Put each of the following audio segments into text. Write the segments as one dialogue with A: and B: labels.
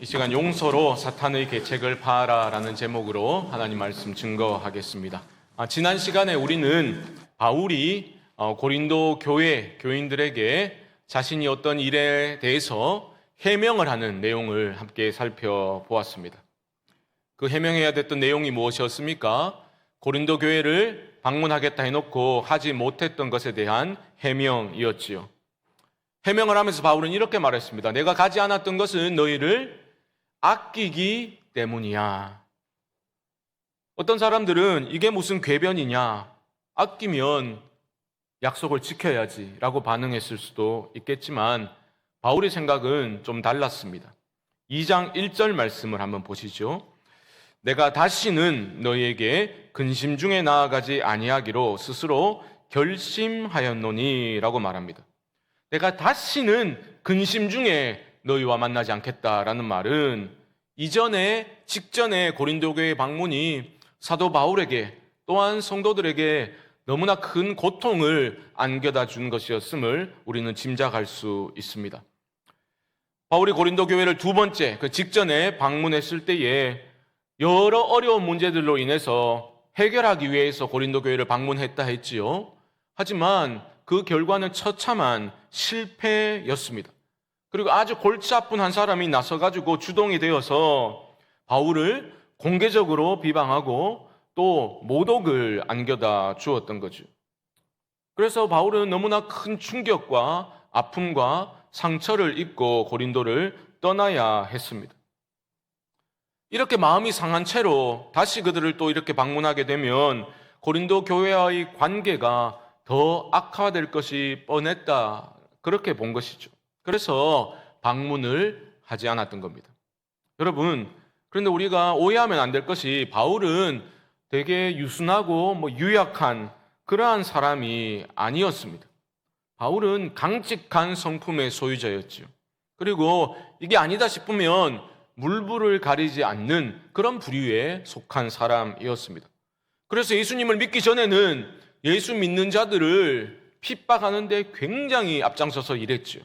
A: 이 시간 용서로 사탄의 계책을 파하라라는 제목으로 하나님 말씀 증거하겠습니다. 지난 시간에 우리는 바울이 고린도 교회 교인들에게 자신이 어떤 일에 대해서 해명을 하는 내용을 함께 살펴보았습니다. 그 해명해야 됐던 내용이 무엇이었습니까? 고린도 교회를 방문하겠다 해놓고 하지 못했던 것에 대한 해명이었지요. 해명을 하면서 바울은 이렇게 말했습니다. 내가 가지 않았던 것은 너희를 아끼기 때문이야. 어떤 사람들은 이게 무슨 궤변이냐, 아끼면 약속을 지켜야지 라고 반응했을 수도 있겠지만 바울의 생각은 좀 달랐습니다. 2장 1절 말씀을 한번 보시죠. 내가 다시는 너희에게 근심 중에 나아가지 아니하기로 스스로 결심하였노니 라고 말합니다. 내가 다시는 근심 중에 너희와 만나지 않겠다라는 말은 직전에 고린도 교회 방문이 사도 바울에게 또한 성도들에게 너무나 큰 고통을 안겨다 준 것이었음을 우리는 짐작할 수 있습니다. 바울이 고린도 교회를 두 번째 그 직전에 방문했을 때에 여러 어려운 문제들로 인해서 해결하기 위해서 고린도 교회를 방문했다 했지요. 하지만 그 결과는 처참한 실패였습니다. 그리고 아주 골치 아픈 한 사람이 나서가지고 주동이 되어서 바울을 공개적으로 비방하고 또 모독을 안겨다 주었던 거죠. 그래서 바울은 너무나 큰 충격과 아픔과 상처를 입고 고린도를 떠나야 했습니다. 이렇게 마음이 상한 채로 다시 그들을 또 이렇게 방문하게 되면 고린도 교회와의 관계가 더 악화될 것이 뻔했다, 그렇게 본 것이죠. 그래서 방문을 하지 않았던 겁니다. 여러분, 그런데 우리가 오해하면 안 될 것이 바울은 되게 유순하고 유약한 그러한 사람이 아니었습니다. 바울은 강직한 성품의 소유자였죠. 그리고 이게 아니다 싶으면 물불을 가리지 않는 그런 부류에 속한 사람이었습니다. 그래서 예수님을 믿기 전에는 예수 믿는 자들을 핍박하는데 굉장히 앞장서서 일했죠.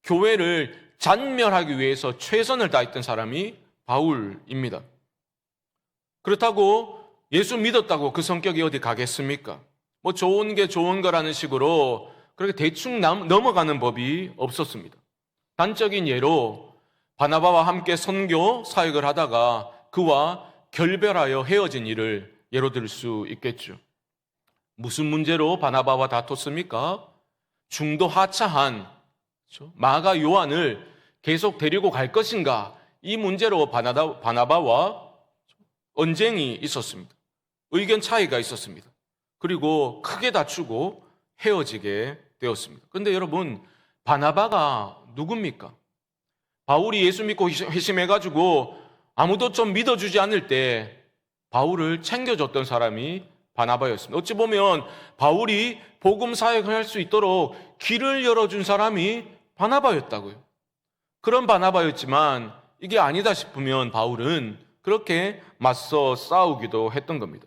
A: 교회를 잔멸하기 위해서 최선을 다했던 사람이 바울입니다. 그렇다고 예수 믿었다고 그 성격이 어디 가겠습니까? 좋은 게 좋은 거라는 식으로 그렇게 대충 넘어가는 법이 없었습니다. 단적인 예로 바나바와 함께 선교 사역을 하다가 그와 결별하여 헤어진 일을 예로 들 수 있겠죠. 무슨 문제로 바나바와 다퉜습니까? 중도 하차한 마가 요한을 계속 데리고 갈 것인가, 이 문제로 바나바와 언쟁이 있었습니다. 의견 차이가 있었습니다. 그리고 크게 다투고 헤어지게 되었습니다. 그런데 여러분, 바나바가 누굽니까? 바울이 예수 믿고 회심해가지고 아무도 좀 믿어주지 않을 때 바울을 챙겨줬던 사람이 바나바였습니다. 어찌 보면 바울이 복음 사역을 할 수 있도록 길을 열어준 사람이 바나바였다고요. 그런 바나바였지만 이게 아니다 싶으면 바울은 그렇게 맞서 싸우기도 했던 겁니다.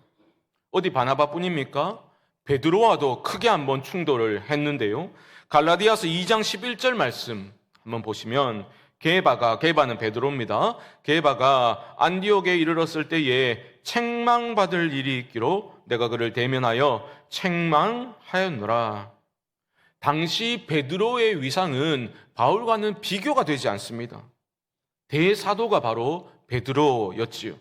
A: 어디 바나바뿐입니까? 베드로와도 크게 한번 충돌을 했는데요. 갈라디아서 2장 11절 말씀 한번 보시면 게바는 베드로입니다. 게바가 안디옥에 이르렀을 때에 책망받을 일이 있기로 내가 그를 대면하여 책망하였노라. 당시 베드로의 위상은 바울과는 비교가 되지 않습니다. 대사도가 바로 베드로였지요.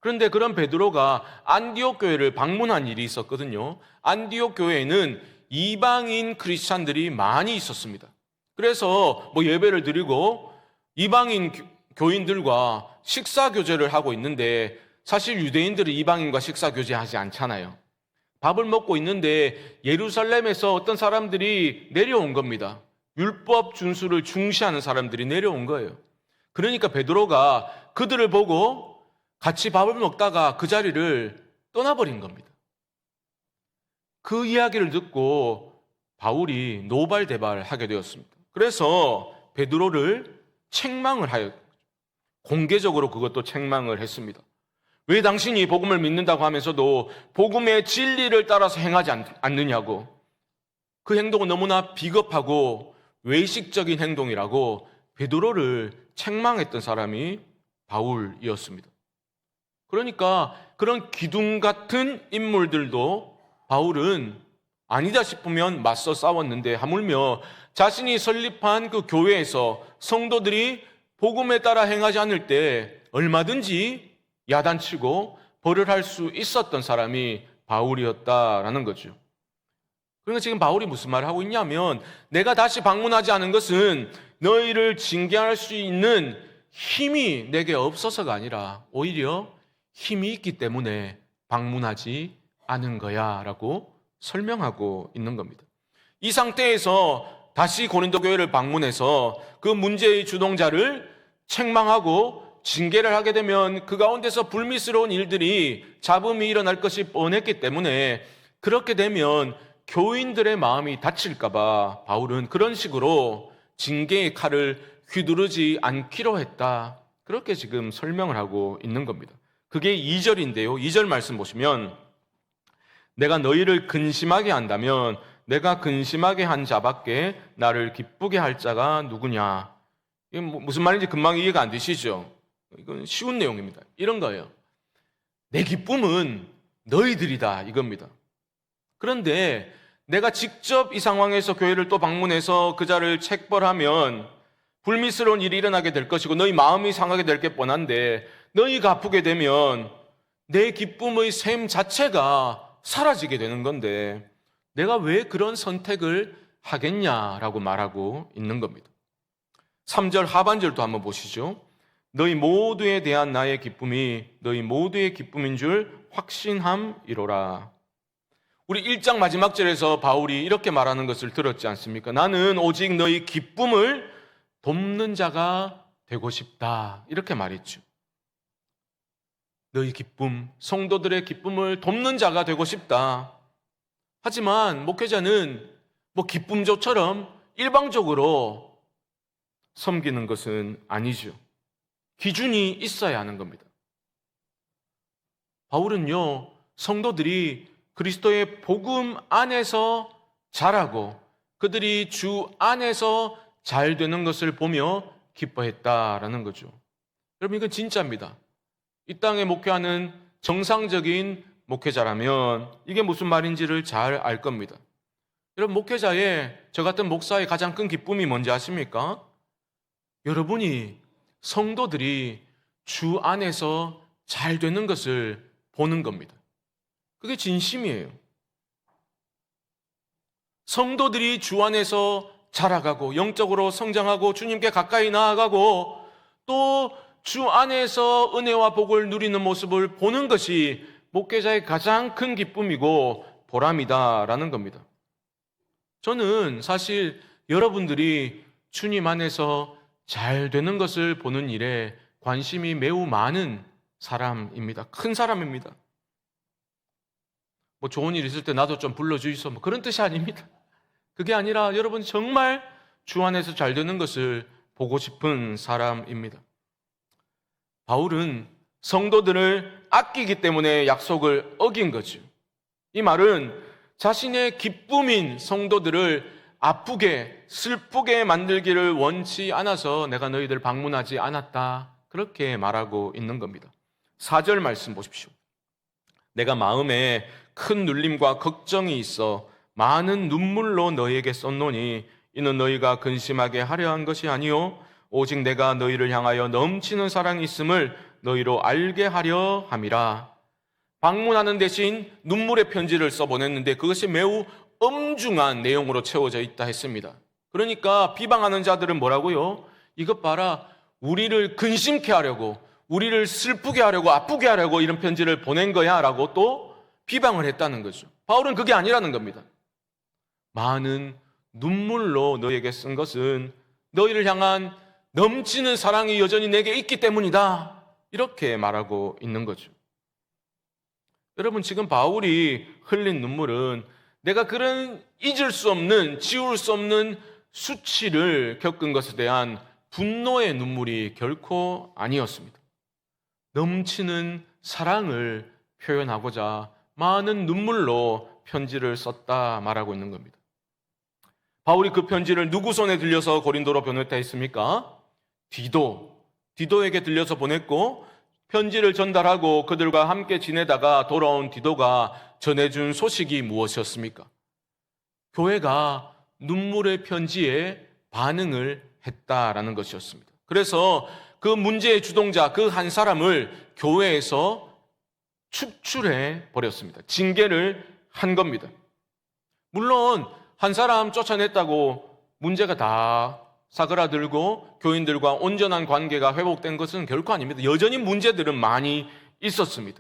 A: 그런데 그런 베드로가 안디옥 교회를 방문한 일이 있었거든요. 안디옥 교회에는 이방인 크리스찬들이 많이 있었습니다. 그래서 예배를 드리고 이방인 교인들과 식사 교제를 하고 있는데 사실 유대인들은 이방인과 식사 교제하지 않잖아요. 밥을 먹고 있는데 예루살렘에서 어떤 사람들이 내려온 겁니다. 율법 준수를 중시하는 사람들이 내려온 거예요. 그러니까 베드로가 그들을 보고 같이 밥을 먹다가 그 자리를 떠나버린 겁니다. 그 이야기를 듣고 바울이 노발대발하게 되었습니다. 그래서 베드로를 책망을 하여 공개적으로 그것도 책망을 했습니다. 왜 당신이 복음을 믿는다고 하면서도 복음의 진리를 따라서 행하지 않느냐고, 그 행동은 너무나 비겁하고 외식적인 행동이라고 베드로를 책망했던 사람이 바울이었습니다. 그러니까 그런 기둥 같은 인물들도 바울은 아니다 싶으면 맞서 싸웠는데, 하물며 자신이 설립한 그 교회에서 성도들이 복음에 따라 행하지 않을 때 얼마든지 야단치고 벌을 할 수 있었던 사람이 바울이었다라는 거죠. 그러니까 지금 바울이 무슨 말을 하고 있냐면, 내가 다시 방문하지 않은 것은 너희를 징계할 수 있는 힘이 내게 없어서가 아니라 오히려 힘이 있기 때문에 방문하지 않은 거야 라고 설명하고 있는 겁니다. 이 상태에서 다시 고린도 교회를 방문해서 그 문제의 주동자를 책망하고 징계를 하게 되면 그 가운데서 불미스러운 일들이 잡음이 일어날 것이 뻔했기 때문에, 그렇게 되면 교인들의 마음이 다칠까봐 바울은 그런 식으로 징계의 칼을 휘두르지 않기로 했다, 그렇게 지금 설명을 하고 있는 겁니다. 그게 2절인데요 2절 말씀 보시면, 내가 너희를 근심하게 한다면 내가 근심하게 한 자밖에 나를 기쁘게 할 자가 누구냐. 이게 무슨 말인지 금방 이해가 안 되시죠? 이건 쉬운 내용입니다. 이런 거예요. 내 기쁨은 너희들이다 이겁니다. 그런데 내가 직접 이 상황에서 교회를 또 방문해서 그 자를 책벌하면 불미스러운 일이 일어나게 될 것이고 너희 마음이 상하게 될 게 뻔한데, 너희가 아프게 되면 내 기쁨의 셈 자체가 사라지게 되는 건데 내가 왜 그런 선택을 하겠냐라고 말하고 있는 겁니다. 3절 하반절도 한번 보시죠. 너희 모두에 대한 나의 기쁨이 너희 모두의 기쁨인 줄 확신함이로라. 우리 1장 마지막 절에서 바울이 이렇게 말하는 것을 들었지 않습니까? 나는 오직 너희 기쁨을 돕는 자가 되고 싶다, 이렇게 말했죠. 너희 기쁨, 성도들의 기쁨을 돕는 자가 되고 싶다. 하지만 목회자는 기쁨조처럼 일방적으로 섬기는 것은 아니죠. 기준이 있어야 하는 겁니다. 바울은요, 성도들이 그리스도의 복음 안에서 자라고 그들이 주 안에서 잘 되는 것을 보며 기뻐했다라는 거죠. 여러분, 이건 진짜입니다. 이 땅에 목회하는 정상적인 목회자라면 이게 무슨 말인지를 잘 알 겁니다. 여러분, 목회자의, 저 같은 목사의 가장 큰 기쁨이 뭔지 아십니까? 여러분이, 성도들이 주 안에서 잘 되는 것을 보는 겁니다. 그게 진심이에요. 성도들이 주 안에서 자라가고 영적으로 성장하고 주님께 가까이 나아가고 또 주 안에서 은혜와 복을 누리는 모습을 보는 것이 목회자의 가장 큰 기쁨이고 보람이다라는 겁니다. 저는 사실 여러분들이 주님 안에서 잘 되는 것을 보는 일에 관심이 매우 많은 사람입니다. 큰 사람입니다. 좋은 일 있을 때 나도 좀 불러주이소, 그런 뜻이 아닙니다. 그게 아니라 여러분 정말 주 안에서 잘 되는 것을 보고 싶은 사람입니다. 바울은 성도들을 아끼기 때문에 약속을 어긴 거죠. 이 말은 자신의 기쁨인 성도들을 아프게 슬프게 만들기를 원치 않아서 내가 너희들 방문하지 않았다, 그렇게 말하고 있는 겁니다. 4절 말씀 보십시오. 내가 마음에 큰 눌림과 걱정이 있어 많은 눈물로 너희에게 썼노니 이는 너희가 근심하게 하려 한 것이 아니요 오직 내가 너희를 향하여 넘치는 사랑이 있음을 너희로 알게 하려 함이라. 방문하는 대신 눈물의 편지를 써보냈는데 그것이 매우 엄중한 내용으로 채워져 있다 했습니다. 그러니까 비방하는 자들은 뭐라고요? 이것 봐라, 우리를 근심케 하려고, 우리를 슬프게 하려고, 아프게 하려고 이런 편지를 보낸 거야 라고 또 비방을 했다는 거죠. 바울은 그게 아니라는 겁니다. 많은 눈물로 너희에게 쓴 것은 너희를 향한 넘치는 사랑이 여전히 내게 있기 때문이다, 이렇게 말하고 있는 거죠. 여러분, 지금 바울이 흘린 눈물은 내가 그런 잊을 수 없는, 지울 수 없는 수치를 겪은 것에 대한 분노의 눈물이 결코 아니었습니다. 넘치는 사랑을 표현하고자 많은 눈물로 편지를 썼다 말하고 있는 겁니다. 바울이 그 편지를 누구 손에 들려서 고린도로 보냈다 했습니까? 디도에게 들려서 보냈고, 편지를 전달하고 그들과 함께 지내다가 돌아온 디도가 전해준 소식이 무엇이었습니까? 교회가 눈물의 편지에 반응을 했다라는 것이었습니다. 그래서 그 문제의 주동자 그 한 사람을 교회에서 축출해 버렸습니다. 징계를 한 겁니다. 물론 한 사람 쫓아냈다고 문제가 다 사그라들고 교인들과 온전한 관계가 회복된 것은 결코 아닙니다. 여전히 문제들은 많이 있었습니다.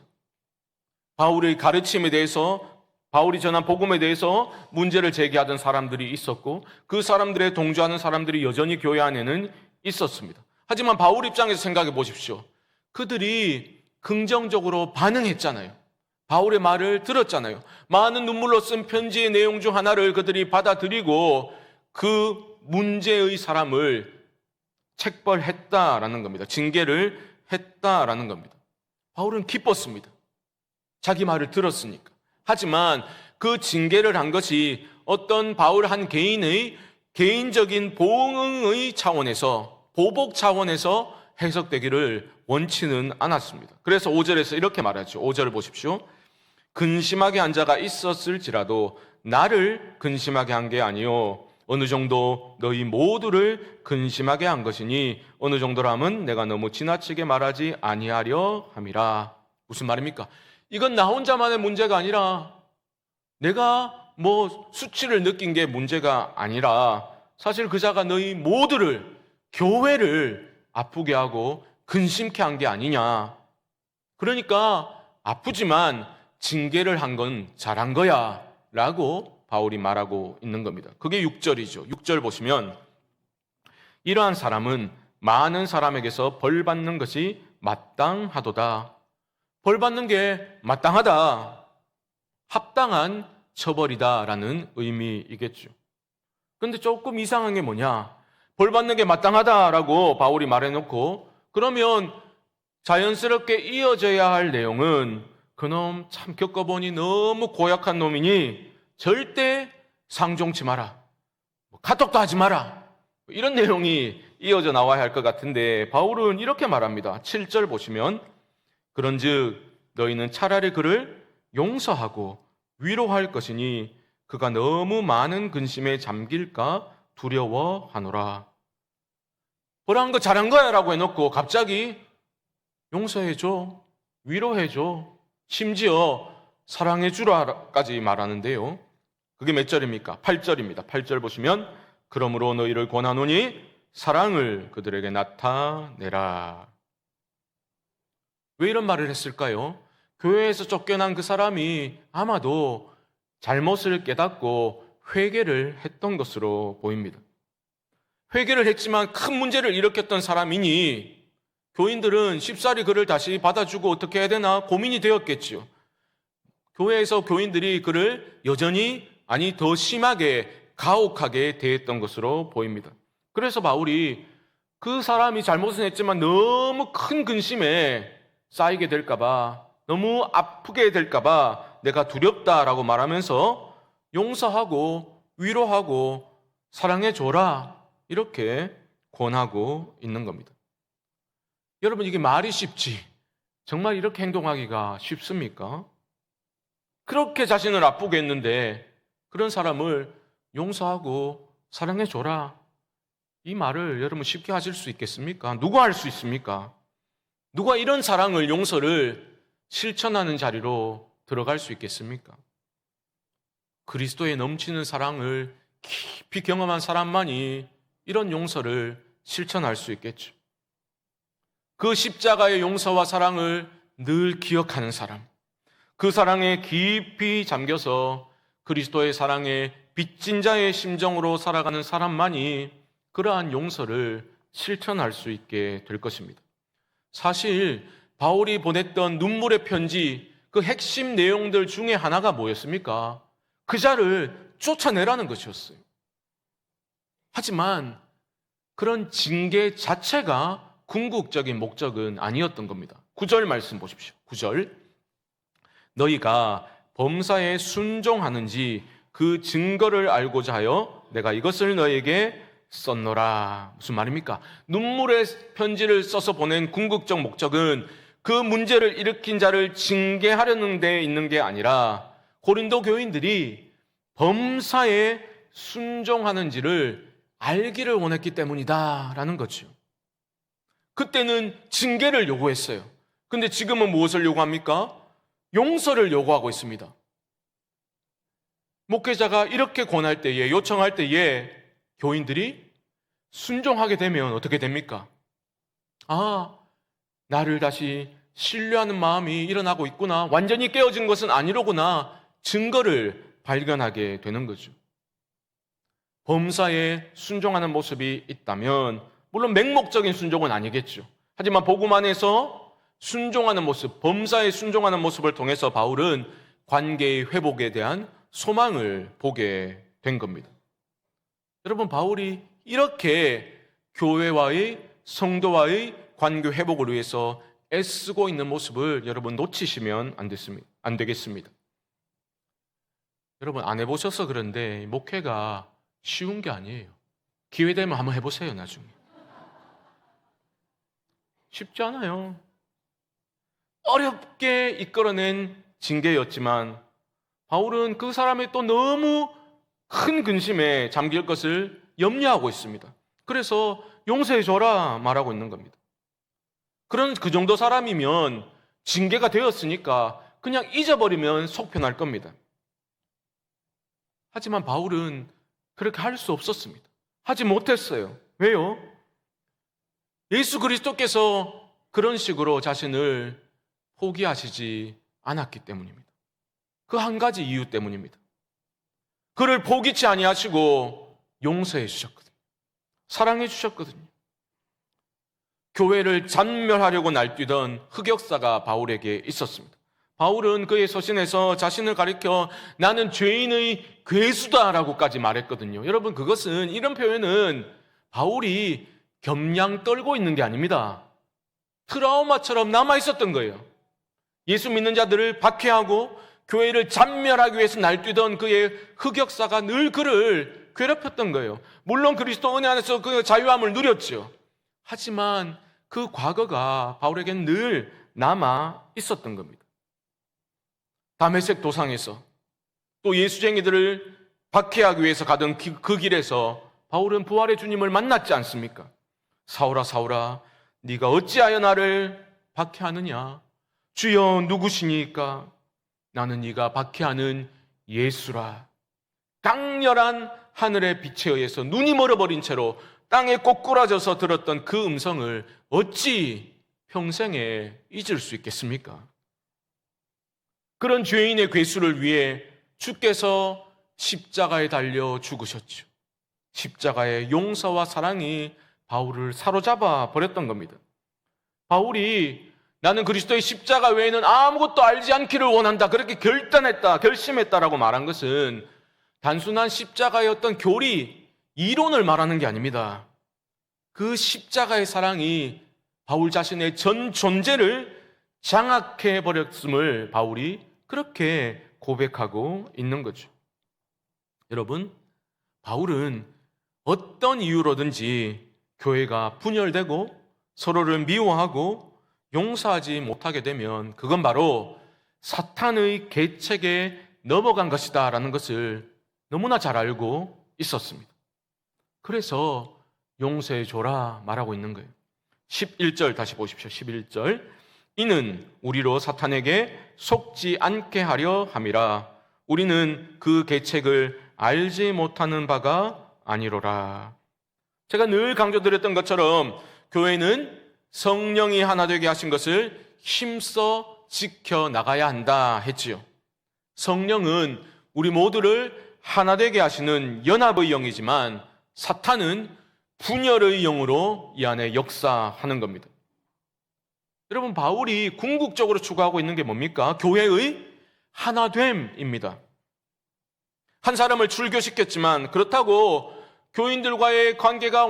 A: 바울의 가르침에 대해서, 바울이 전한 복음에 대해서 문제를 제기하던 사람들이 있었고, 그 사람들에 동조하는 사람들이 여전히 교회 안에는 있었습니다. 하지만 바울 입장에서 생각해 보십시오. 그들이 긍정적으로 반응했잖아요. 바울의 말을 들었잖아요. 많은 눈물로 쓴 편지의 내용 중 하나를 그들이 받아들이고 그 문제의 사람을 책벌했다라는 겁니다. 징계를 했다라는 겁니다. 바울은 기뻤습니다. 자기 말을 들었으니까. 하지만 그 징계를 한 것이 어떤 바울 한 개인의 개인적인 보응의 차원에서, 보복 차원에서 해석되기를 원치는 않았습니다. 그래서 5절에서 이렇게 말하죠. 5절을 보십시오. 근심하게 한 자가 있었을지라도 나를 근심하게 한 게 아니요 어느 정도 너희 모두를 근심하게 한 것이니 어느 정도라면 내가 너무 지나치게 말하지 아니하려 함이라. 무슨 말입니까? 이건 나 혼자만의 문제가 아니라, 내가 수치를 느낀 게 문제가 아니라 사실 그 자가 너희 모두를, 교회를 아프게 하고 근심케 한 게 아니냐. 그러니까 아프지만 징계를 한 건 잘한 거야 라고 바울이 말하고 있는 겁니다. 그게 6절이죠. 6절 보시면 이러한 사람은 많은 사람에게서 벌 받는 것이 마땅하도다. 벌 받는 게 마땅하다, 합당한 처벌이다라는 의미이겠죠. 그런데 조금 이상한 게 뭐냐? 벌 받는 게 마땅하다라고 바울이 말해놓고, 그러면 자연스럽게 이어져야 할 내용은 그놈 참 겪어보니 너무 고약한 놈이니 절대 상종치 마라, 카톡도 하지 마라, 이런 내용이 이어져 나와야 할 것 같은데 바울은 이렇게 말합니다. 7절 보시면 그런즉 너희는 차라리 그를 용서하고 위로할 것이니 그가 너무 많은 근심에 잠길까 두려워하노라. 벌한 거 잘한 거야 라고 해놓고 갑자기 용서해줘, 위로해줘, 심지어 사랑해주라까지 말하는데요. 그게 몇 절입니까? 8절입니다. 8절 보시면 그러므로 너희를 권하노니 사랑을 그들에게 나타내라. 왜 이런 말을 했을까요? 교회에서 쫓겨난 그 사람이 아마도 잘못을 깨닫고 회개를 했던 것으로 보입니다. 회개를 했지만 큰 문제를 일으켰던 사람이니 교인들은 쉽사리 그를 다시 받아주고 어떻게 해야 되나 고민이 되었겠지요. 교회에서 교인들이 그를 여전히, 아니 더 심하게 가혹하게 대했던 것으로 보입니다. 그래서 바울이 그 사람이 잘못은 했지만 너무 큰 근심에 쌓이게 될까봐, 너무 아프게 될까봐 내가 두렵다라고 말하면서 용서하고 위로하고 사랑해줘라 이렇게 권하고 있는 겁니다. 여러분, 이게 말이 쉽지 정말 이렇게 행동하기가 쉽습니까? 그렇게 자신을 아프게 했는데 그런 사람을 용서하고 사랑해줘라, 이 말을 여러분 쉽게 하실 수 있겠습니까? 누가 할 수 있습니까? 누가 이런 사랑을, 용서를 실천하는 자리로 들어갈 수 있겠습니까? 그리스도의 넘치는 사랑을 깊이 경험한 사람만이 이런 용서를 실천할 수 있겠죠. 그 십자가의 용서와 사랑을 늘 기억하는 사람, 그 사랑에 깊이 잠겨서 그리스도의 사랑에 빚진 자의 심정으로 살아가는 사람만이 그러한 용서를 실천할 수 있게 될 것입니다. 사실 바울이 보냈던 눈물의 편지, 그 핵심 내용들 중에 하나가 뭐였습니까? 그 자를 쫓아내라는 것이었어요. 하지만 그런 징계 자체가 궁극적인 목적은 아니었던 겁니다. 9절 말씀 보십시오. 9절 너희가 범사에 순종하는지 그 증거를 알고자 하여 내가 이것을 너희에게 썼노라. 무슨 말입니까? 눈물의 편지를 써서 보낸 궁극적 목적은 그 문제를 일으킨 자를 징계하려는 데 있는 게 아니라 고린도 교인들이 범사에 순종하는지를 알기를 원했기 때문이다라는 거죠. 그때는 징계를 요구했어요. 근데 지금은 무엇을 요구합니까? 용서를 요구하고 있습니다. 목회자가 이렇게 권할 때에, 요청할 때에 교인들이 순종하게 되면 어떻게 됩니까? 아, 나를 다시 신뢰하는 마음이 일어나고 있구나. 완전히 깨어진 것은 아니로구나. 증거를 발견하게 되는 거죠. 범사에 순종하는 모습이 있다면 물론 맹목적인 순종은 아니겠죠. 하지만 복음 안에서 순종하는 모습, 범사에 순종하는 모습을 통해서 바울은 관계의 회복에 대한 소망을 보게 된 겁니다. 여러분, 바울이 이렇게 교회와의 성도와의 관계 회복을 위해서 애쓰고 있는 모습을 여러분 놓치시면 안 되겠습니다. 여러분, 안 해보셔서 그런데 목회가 쉬운 게 아니에요. 기회 되면 한번 해보세요, 나중에. 쉽지 않아요. 어렵게 이끌어낸 징계였지만 바울은 그 사람이 또 너무 큰 근심에 잠길 것을 염려하고 있습니다. 그래서 용서해줘라 말하고 있는 겁니다. 그 정도 사람이면 징계가 되었으니까 그냥 잊어버리면 속 편할 겁니다. 하지만 바울은 그렇게 할 수 없었습니다. 하지 못했어요. 왜요? 예수 그리스도께서 그런 식으로 자신을 포기하시지 않았기 때문입니다. 그 한 가지 이유 때문입니다. 그를 포기치 아니하시고 용서해 주셨거든요. 사랑해 주셨거든요. 교회를 잔멸하려고 날뛰던 흑역사가 바울에게 있었습니다. 바울은 그의 서신에서 자신을 가리켜 나는 죄인의 괴수다라고까지 말했거든요. 여러분, 그것은, 이런 표현은 바울이 겸양 떨고 있는 게 아닙니다. 트라우마처럼 남아있었던 거예요. 예수 믿는 자들을 박해하고 교회를 잔멸하기 위해서 날뛰던 그의 흑역사가 늘 그를 괴롭혔던 거예요. 물론 그리스도 은혜 안에서 그 자유함을 누렸죠. 하지만 그 과거가 바울에게는 늘 남아 있었던 겁니다. 다메섹 도상에서 또 예수쟁이들을 박해하기 위해서 가던 그 길에서 바울은 부활의 주님을 만났지 않습니까? 사울아 사울아 네가 어찌하여 나를 박해하느냐? 주여 누구시니까? 나는 네가 박해하는 예수라. 강렬한 하늘의 빛에 의해서 눈이 멀어버린 채로 땅에 꼬꾸라져서 들었던 그 음성을 어찌 평생에 잊을 수 있겠습니까? 그런 죄인의 괴수를 위해 주께서 십자가에 달려 죽으셨죠. 십자가의 용서와 사랑이 바울을 사로잡아 버렸던 겁니다. 바울이 나는 그리스도의 십자가 외에는 아무것도 알지 않기를 원한다, 그렇게 결심했다라고 말한 것은 단순한 십자가의 어떤 교리, 이론을 말하는 게 아닙니다. 그 십자가의 사랑이 바울 자신의 전 존재를 장악해 버렸음을 바울이 그렇게 고백하고 있는 거죠. 여러분, 바울은 어떤 이유로든지 교회가 분열되고 서로를 미워하고 용서하지 못하게 되면 그건 바로 사탄의 계책에 넘어간 것이다라는 것을 너무나 잘 알고 있었습니다. 그래서 용서해 줘라 말하고 있는 거예요. 11절 다시 보십시오. 11절. 이는 우리로 사탄에게 속지 않게 하려 함이라. 우리는 그 계책을 알지 못하는 바가 아니로라. 제가 늘 강조드렸던 것처럼 교회는 성령이 하나 되게 하신 것을 힘써 지켜나가야 한다 했지요. 성령은 우리 모두를 하나 되게 하시는 연합의 영이지만 사탄은 분열의 영으로 이 안에 역사하는 겁니다. 여러분, 바울이 궁극적으로 추구하고 있는 게 뭡니까? 교회의 하나됨입니다. 한 사람을 출교시켰지만 그렇다고 교인들과의 관계가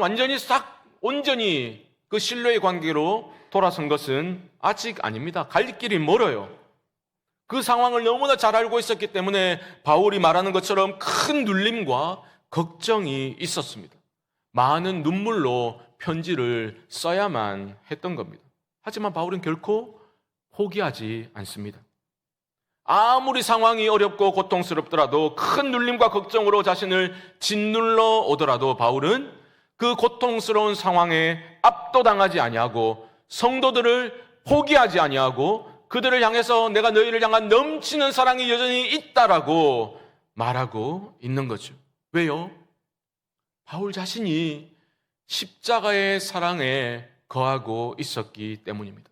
A: 온전히 그 신뢰의 관계로 돌아선 것은 아직 아닙니다. 갈 길이 멀어요. 그 상황을 너무나 잘 알고 있었기 때문에 바울이 말하는 것처럼 큰 눌림과 걱정이 있었습니다. 많은 눈물로 편지를 써야만 했던 겁니다. 하지만 바울은 결코 포기하지 않습니다. 아무리 상황이 어렵고 고통스럽더라도 큰 눌림과 걱정으로 자신을 짓눌러 오더라도 바울은 그 고통스러운 상황에 압도당하지 아니하고 성도들을 포기하지 아니하고 그들을 향해서 내가 너희를 향한 넘치는 사랑이 여전히 있다라고 말하고 있는 거죠. 왜요? 바울 자신이 십자가의 사랑에 거하고 있었기 때문입니다.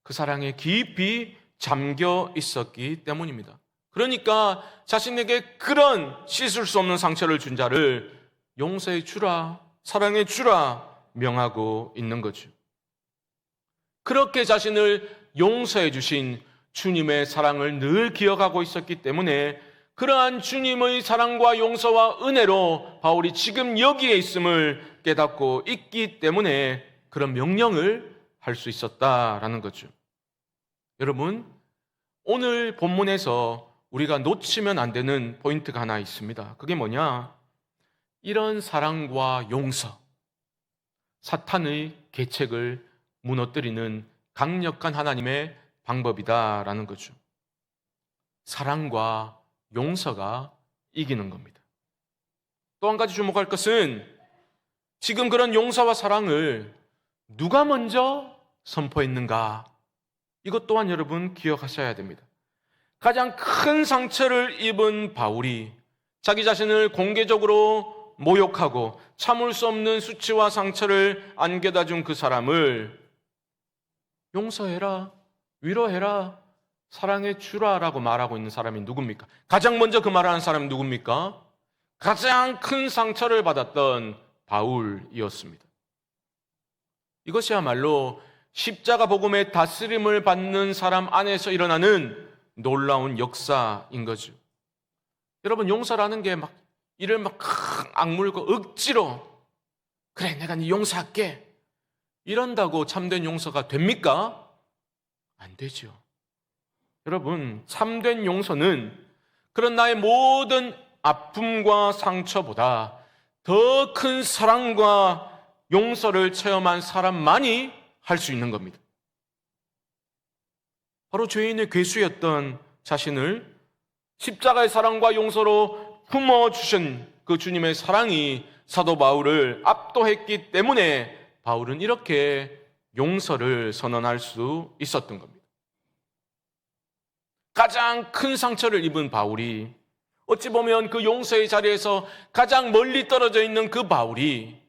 A: 그 사랑에 깊이 잠겨 있었기 때문입니다. 그러니까 자신에게 그런 씻을 수 없는 상처를 준 자를 용서해 주라, 사랑해 주라 명하고 있는 거죠. 그렇게 자신을 용서해 주신 주님의 사랑을 늘 기억하고 있었기 때문에 그러한 주님의 사랑과 용서와 은혜로 바울이 지금 여기에 있음을 깨닫고 있기 때문에 그런 명령을 할 수 있었다라는 거죠. 여러분, 오늘 본문에서 우리가 놓치면 안 되는 포인트가 하나 있습니다. 그게 뭐냐? 이런 사랑과 용서, 사탄의 계책을 무너뜨리는 강력한 하나님의 방법이다라는 거죠. 사랑과 용서가 이기는 겁니다. 또 한 가지 주목할 것은 지금 그런 용서와 사랑을 누가 먼저 선포했는가? 이것 또한 여러분 기억하셔야 됩니다. 가장 큰 상처를 입은 바울이 자기 자신을 공개적으로 모욕하고 참을 수 없는 수치와 상처를 안겨다 준 그 사람을 용서해라, 위로해라, 사랑해 주라라고 말하고 있는 사람이 누굽니까? 가장 먼저 그 말하는 사람이 누굽니까? 가장 큰 상처를 받았던 바울이었습니다. 이것이야말로 십자가 복음의 다스림을 받는 사람 안에서 일어나는 놀라운 역사인 거죠. 여러분, 용서라는 게 막 이를 막 악물고 억지로 그래 내가 네 용서할게 이런다고 참된 용서가 됩니까? 안 되죠. 여러분, 참된 용서는 그런 나의 모든 아픔과 상처보다 더 큰 사랑과 용서를 체험한 사람만이 할 수 있는 겁니다. 바로 죄인의 괴수였던 자신을 십자가의 사랑과 용서로 품어주신 그 주님의 사랑이 사도 바울을 압도했기 때문에 바울은 이렇게 용서를 선언할 수 있었던 겁니다. 가장 큰 상처를 입은 바울이 어찌 보면 그 용서의 자리에서 가장 멀리 떨어져 있는 그 바울이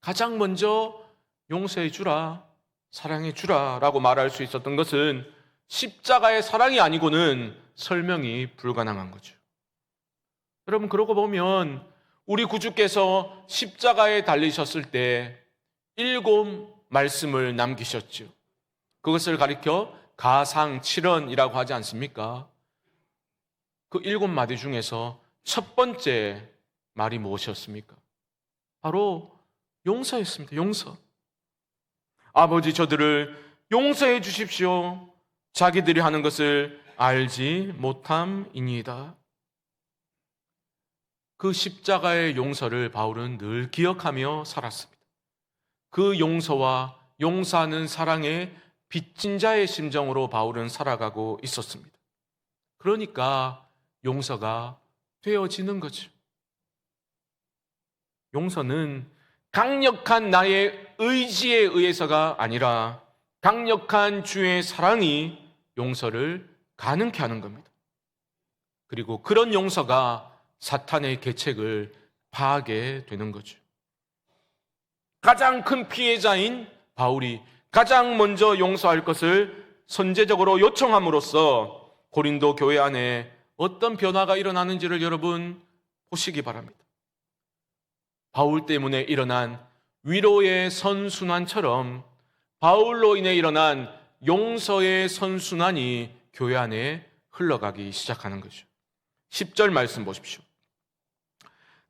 A: 가장 먼저 용서해 주라, 사랑해 주라 라고 말할 수 있었던 것은 십자가의 사랑이 아니고는 설명이 불가능한 거죠. 여러분, 그러고 보면 우리 구주께서 십자가에 달리셨을 때 7 말씀을 남기셨죠. 그것을 가리켜 가상칠언이라고 하지 않습니까? 그 7마디 중에서 첫 번째 말이 무엇이었습니까? 바로 용서였습니다. 용서. 아버지, 저들을 용서해 주십시오. 자기들이 하는 것을 알지 못함이니이다. 그 십자가의 용서를 바울은 늘 기억하며 살았습니다. 그 용서와 용서하는 사랑에 빚진 자의 심정으로 바울은 살아가고 있었습니다. 그러니까 용서가 되어지는 거죠. 용서는 강력한 나의 의지에 의해서가 아니라 강력한 주의 사랑이 용서를 가능케 하는 겁니다. 그리고 그런 용서가 사탄의 계책을 파하게 되는 거죠. 가장 큰 피해자인 바울이 가장 먼저 용서할 것을 선제적으로 요청함으로써 고린도 교회 안에 어떤 변화가 일어나는지를 여러분 보시기 바랍니다. 바울 때문에 일어난 위로의 선순환처럼 바울로 인해 일어난 용서의 선순환이 교회 안에 흘러가기 시작하는 거죠. 10절 말씀 보십시오.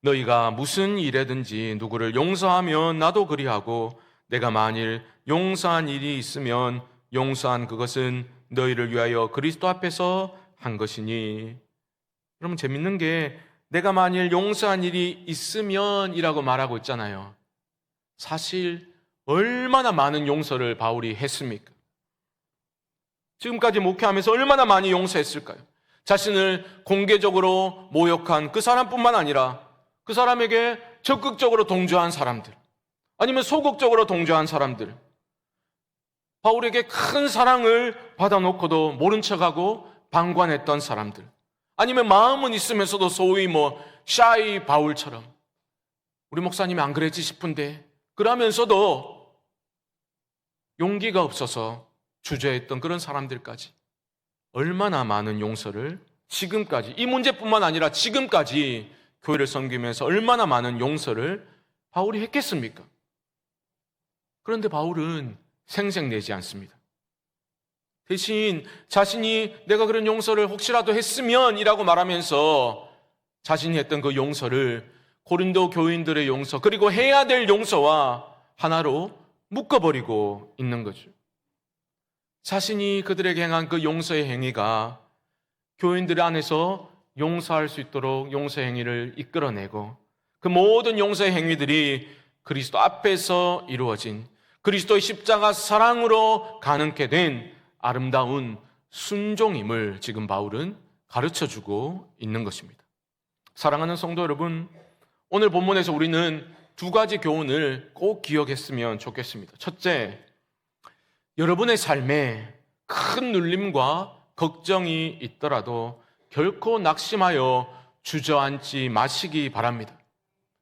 A: 너희가 무슨 일에든지 누구를 용서하면 나도 그리하고 내가 만일 용서한 일이 있으면 용서한 그것은 너희를 위하여 그리스도 앞에서 한 것이니. 여러분, 재밌는 게 내가 만일 용서한 일이 있으면 이라고 말하고 있잖아요. 사실 얼마나 많은 용서를 바울이 했습니까? 지금까지 목회하면서 얼마나 많이 용서했을까요? 자신을 공개적으로 모욕한 그 사람뿐만 아니라 그 사람에게 적극적으로 동조한 사람들, 아니면 소극적으로 동조한 사람들, 바울에게 큰 사랑을 받아놓고도 모른 척하고 방관했던 사람들, 아니면 마음은 있으면서도 소위 샤이 바울처럼 우리 목사님이 안 그랬지 싶은데 그러면서도 용기가 없어서 주저했던 그런 사람들까지 얼마나 많은 용서를 지금까지, 이 문제뿐만 아니라 지금까지 교회를 섬기면서 얼마나 많은 용서를 바울이 했겠습니까? 그런데 바울은 생색내지 않습니다. 대신 자신이 내가 그런 용서를 혹시라도 했으면 이라고 말하면서 자신이 했던 그 용서를 고린도 교인들의 용서, 그리고 해야 될 용서와 하나로 묶어버리고 있는 거죠. 자신이 그들에게 행한 그 용서의 행위가 교인들 안에서 용서할 수 있도록 용서의 행위를 이끌어내고, 그 모든 용서의 행위들이 그리스도 앞에서 이루어진 그리스도의 십자가 사랑으로 가능케 된 아름다운 순종임을 지금 바울은 가르쳐주고 있는 것입니다. 사랑하는 성도 여러분, 오늘 본문에서 우리는 두 가지 교훈을 꼭 기억했으면 좋겠습니다. 첫째, 여러분의 삶에 큰 눌림과 걱정이 있더라도 결코 낙심하여 주저앉지 마시기 바랍니다.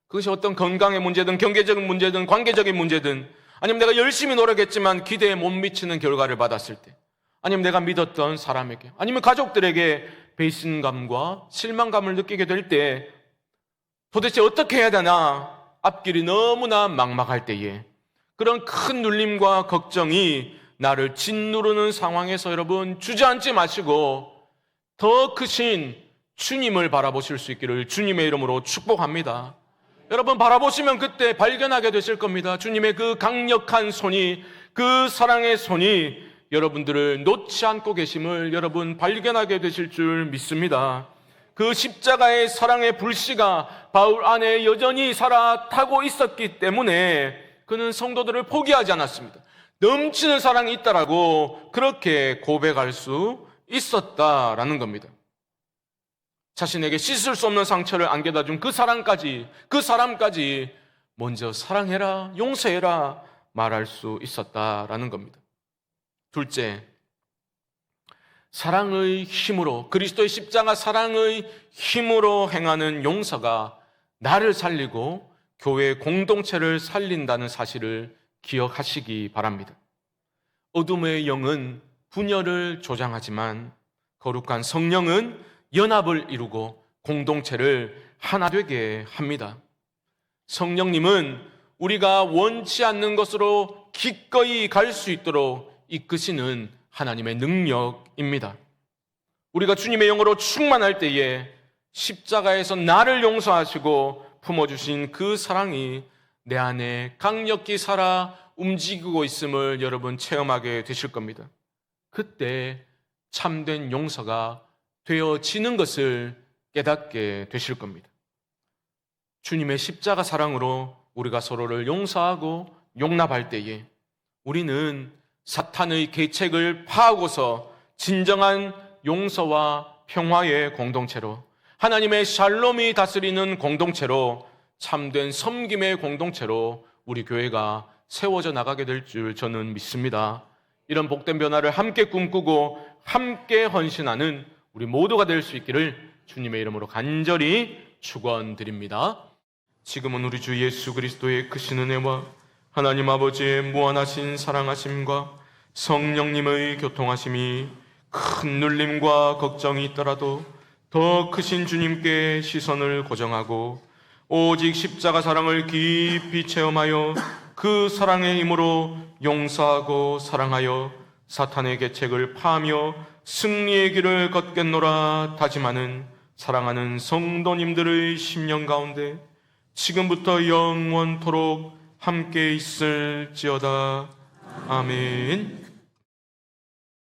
A: 그것이 어떤 건강의 문제든 경제적인 문제든 관계적인 문제든, 아니면 내가 열심히 노력했지만 기대에 못 미치는 결과를 받았을 때, 아니면 내가 믿었던 사람에게, 아니면 가족들에게 배신감과 실망감을 느끼게 될 때 도대체 어떻게 해야 되나 앞길이 너무나 막막할 때에 그런 큰 눌림과 걱정이 나를 짓누르는 상황에서 여러분 주저앉지 마시고 더 크신 주님을 바라보실 수 있기를 주님의 이름으로 축복합니다. 여러분 바라보시면 그때 발견하게 되실 겁니다. 주님의 그 강력한 손이, 그 사랑의 손이 여러분들을 놓지 않고 계심을 여러분 발견하게 되실 줄 믿습니다. 그 십자가의 사랑의 불씨가 바울 안에 여전히 살아 타고 있었기 때문에 그는 성도들을 포기하지 않았습니다. 넘치는 사랑이 있다라고 그렇게 고백할 수 있었다라는 겁니다. 자신에게 씻을 수 없는 상처를 안겨다 준 그 사람까지 먼저 사랑해라, 용서해라 말할 수 있었다라는 겁니다. 둘째, 사랑의 힘으로, 그리스도의 십자가 사랑의 힘으로 행하는 용서가 나를 살리고 교회 공동체를 살린다는 사실을 기억하시기 바랍니다. 어둠의 영은 분열을 조장하지만 거룩한 성령은 연합을 이루고 공동체를 하나 되게 합니다. 성령님은 우리가 원치 않는 것으로 기꺼이 갈 수 있도록 이끄시는 하나님의 능력입니다. 우리가 주님의 영으로 충만할 때에 십자가에서 나를 용서하시고 품어주신 그 사랑이 내 안에 강력히 살아 움직이고 있음을 여러분 체험하게 되실 겁니다. 그때 참된 용서가 되어지는 것을 깨닫게 되실 겁니다. 주님의 십자가 사랑으로 우리가 서로를 용서하고 용납할 때에 우리는 사탄의 계책을 파하고서 진정한 용서와 평화의 공동체로, 하나님의 샬롬이 다스리는 공동체로, 참된 섬김의 공동체로 우리 교회가 세워져 나가게 될 줄 저는 믿습니다. 이런 복된 변화를 함께 꿈꾸고 함께 헌신하는 우리 모두가 될 수 있기를 주님의 이름으로 간절히 축원드립니다. 지금은 우리 주 예수 그리스도의 크신 은혜와 하나님 아버지의 무한하신 사랑하심과 성령님의 교통하심이 큰 눌림과 걱정이 있더라도 더 크신 주님께 시선을 고정하고 오직 십자가 사랑을 깊이 체험하여 그 사랑의 힘으로 용서하고 사랑하여 사탄의 계책을 파하며 승리의 길을 걷겠노라 다짐하는 사랑하는 성도님들의 심령 가운데 지금부터 영원토록 함께 있을지어다. 아멘.